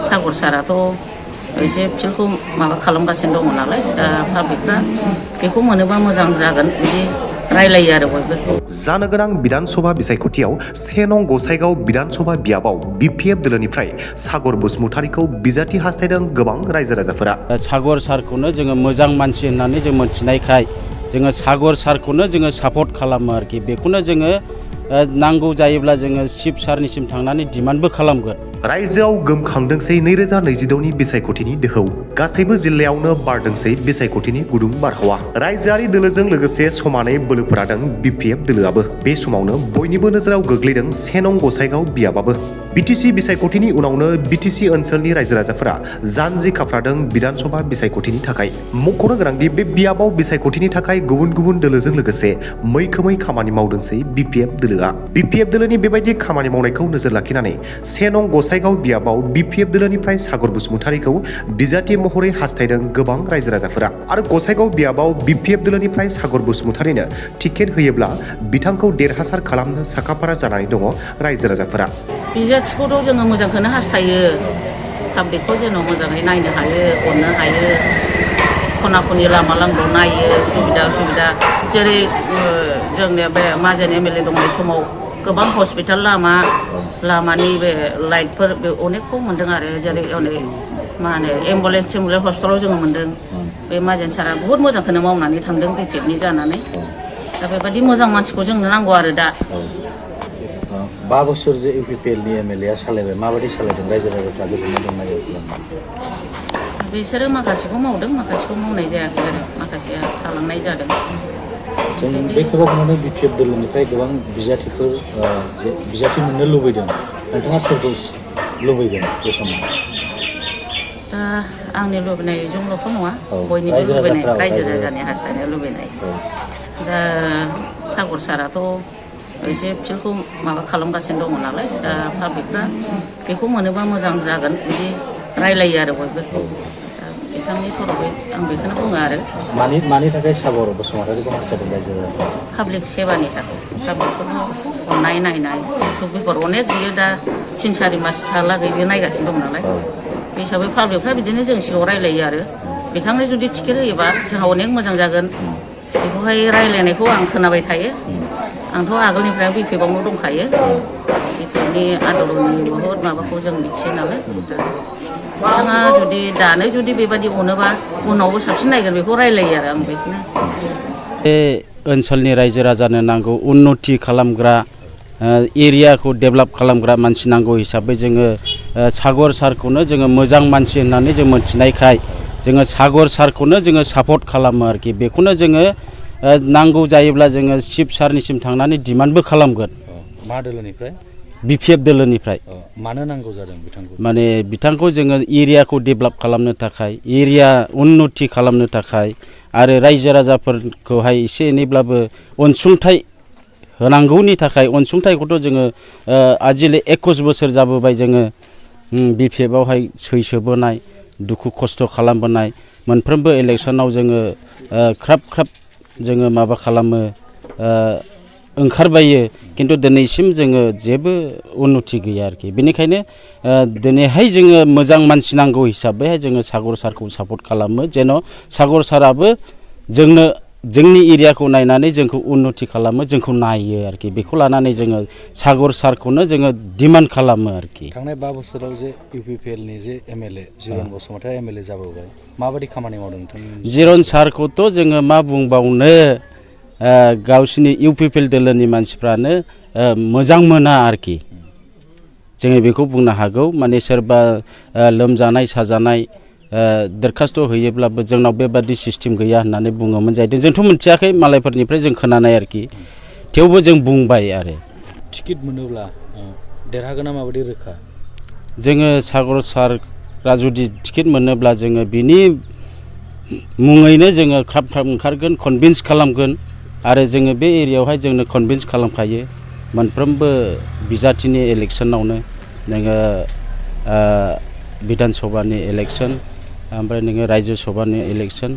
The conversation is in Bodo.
सागर साराथ' एसे फिल्डखौ माबा खालामगासिनो दङ नालाय दा पाब्लिकफ्रा बेखौ मोनोबा मोजां जागोन बिदि रायलायो आरो बयबो। जानो गोनां बिधानसभा बिसायख'थियाव 1 नं गसाइगाव बिधानसभा बियाबाव BPF दोलोनिफ्राय सागर बसुमतारीखौ बिजाथि हास्थायदों गोबां रायजो राजाफोरा। सागर सारखौनो जोङो मोजां मानसि होननानै जों मोनथिनायखाय जोङो सागर सारखौनो जोङो सापर्ट खालामो आरोखि। बेखौनो जोङो नांगौ जायोब्ला जोङो चिफ सारनिसिम थांनानै डिमान्डबो खालामगोन। रायजोआव गोमखांदोंसै 2022 नि बिसायख'थिनि दोहौ। गासैबो जिल्लायावनो बारदोंसै बिसायख'थिनि गुदुं बारहावा। रायजोआरि दोलोजों लोगोसे समानै बोलो फोरादों BPF दोलोआबो। बे समावनो बयनिबो नोजोराव गोग्लैदों 1 नं गसाइगाव बियाबाबो। BTC बिसायख'थिनि उनावनो BTC ओनसोलनि रायजो राजाफोरा जानजि खाफ्रादों बिधानसभा बिसायख'थिनि थाखाय। मख'नो गोनांदि बे बियाबाव बिसायख'थिनि थाखाय गुबुन गुबुन दोलोजों लोगोसे मैखोमै खामानि मावदोंसै BPF दोलोआ। BPF दोलोनि बेबायदि खामानि मावनायखौ नोजोर लाखिनानै 1 नं गसाइगाव बियाबाव BPF दोलोनिफ्राय सागर बसुमतारीखौ बिजाथि महरै हास्थायदों गोबां रायजो राजाफोरा। आरो गसाइगाव बियाबाव BPF दोलोनिफ्राय सागर बसुमतारीनो टिकेट होयोब्ला बिथांखौ देरहासार खालामनो साखाफारा जानानै दङ रायजो राजाफोरा। बिजाथिखौथ' जोङो मोजांखौनो हास्थायो। पाब्लिकखौ जेन' मोजाङै नायनो हायो, अननो हायो, खना खनि लामा लांगौ नायो, सुबिदा जेरै जोंनिया बे माजेन MLA दंनाय समाव गोबां हस्पिटाल लामानि बे लाइटफोर बे अनेकखौ मोन्दों आरो जेरै मा होनो एम्बुलेन्स हस्पिटालाव जोङो मोन्दों। बे माजेन सारा बुहुत मोजांखौनो मावनानै थांदों BPFनि जानानै। दा बेबायदि मोजां मानसिखौ जोंनो नांगौ आरो दा। 5 बोसोर जे UPPLनि MLA सालायबाय, माबायदि सालायदों रायजो राजाफ्रा गोजोननाय दंना गैया? बिसोरो माखासेखौ मावदों, माखासेखौ मावनाय जायाखै आरो माखासेया थालांनाय जादों। जों बे खेबाव मोनो BPF दोलोनिफ्राय गोबां बिजाथिफोर बिजाथि मोननो लुबैदों। नोंथाङा सोरखौ लुबैगोन बे समाव? दा आंनि लुबैनायजोंल'थ' नङा, बयनिबो लुबैनाय, रायजो राजानि हास्थायनाय लुबैनाय। दा सागर साराथ' एसे फिल्डखौ माबा खालामगासिनो दङ नालाय दा पाब्लिकफ्रा बेखौ मोनोबा मोजां जागोन बिदि रायलायो आरो बयबो। बिथांनि थरफै आं बेखौनो बुङो आरो। मानि थाखाय सागर बसुमतारीखौ हास्थायदों रायजो राजाफ्रा? पाब्लिक सेबानि थाखाय, पाब्लिकफोरखौ अननाय नायनाय दुब्लिफोर अनेक बियो दा 3-4 मासहालागै बियो नायगासिनो दं नालाय। बे हिसाबै पाब्लिकफ्रा बिदिनो जों सिगाङाव रायलायो आरो बिथांनो जुदि टिकेट होयोबा जोंहा अनेक मोजां जागोन। बेखौहाय रायलायनायखौ आं खोनाबाय थायो। आंथ' आगोलनिफ्राय BPFआवनो दंखायो। BPFनि आन्दलननि बहुद माबाखौ जों मिथियो नालाय। बिथाङा जुदि बेबायदि अनोबा उनावबो साबसिन नायगोन बेखौ रायलायो आरो आं बेखौनो। बे ओनसोलनि रायजो राजानो नांगौ उन्नति खालामग्रा, एरियाखौ डेभेलप खालामग्रा मानसि नांगौ हिसाबै जोङो सागर सारखौनो जोङो मोजां मानसि होननानै जों मोनथिनायखाय जोङो सागर सारखौनो जोङो सापर्ट खालामो आरोखि। बेखौनो जोङो नांगौ जायोब्ला जोङो चिफ सारनिसिम थांनानै डिमान्डबो खालामगोन। मा दोलोनिफ्राय? BPF दोलोनिफ्राय। मानो नांगौ जादों बिथांखौ? माने बिथांखौ जोङो एरियाखौ डेभेलप खालामनो थाखाय, एरिया उन्नति खालामनो थाखाय आरो रायजो राजाफोरखौहाय एसे एनैब्लाबो अनसुंथाइ होनांगौनि थाखाय, अनसुंथाइखौथ' जोङो आजिखालि 21 बोसोर जाबोबाय जोङो BPFआवहाय सैसोबोनाय, दुखु खस्थ' खालामबोनाय, मोनफ्रोमबो इलेक्सनाव जोङो ख्राब जोङो माबा खालामो, ओंखारबायो, खिन्थु दिनैसिम जोङो जेबो उन्नति गैया आरोखि। बेनिखायनो दिनैहाय जोङो मोजां मानसि नांगौ हिसाबैहाय जोङो सागर सारखौ सापर्ट खालामो, जेन' सागर साराबो जोंनि एरियाखौ नायनानै जोंखौ उन्नति खालामो, जोंखौ नायो आरोखि। बेखौ लानानै जोङो सागर सारखौनो जोङो डिमान्ड खालामो आरोखि। थांनाय 5 बोसोराव जे UPPLनि जे MLA जिरन बसुमतारी MLA जाबोबाय, माबायदि खामानि मावदों नोंथांनि? जिरन सारखौथ' जोङो मा बुंबावनो, गावसिनि UPPL दोलोनि मानसिफ्रानो मोजां मोना आरोखि। जोङो बेखौ बुंनो हागौ। माने सोरबा लोमजानाय साजानाय दरखास्त होयोब्लाबो जोंनाव बेबादि सिस्टेम गैया होननानै बुङोमोन जाहैदों। जोंथ' मिथियाखै, मालायफोरनिफ्राय जों खोनानाय आरोखि। थेवबो जों बुंबाय आरो। टिकेट मोनोब्ला देरहागोना माबायदि रोखा? जोङो सागर सारआ जुदि टिकेट मोनोब्ला जोङो बिनि मुङैनो जोङो ख्राब ओंखारगोन, कनभिन्स खालामगोन। आरो जोङो बे एरियायावहाय जोंनो कनभिन्स खालामखायो मोनफ्रोमबो बिजाथिनि इलेक्सनावनो। नोङो बिधान सभानि इलेक्सन, ओमफ्राय नोङो रायजो सभानि इलेक्सन,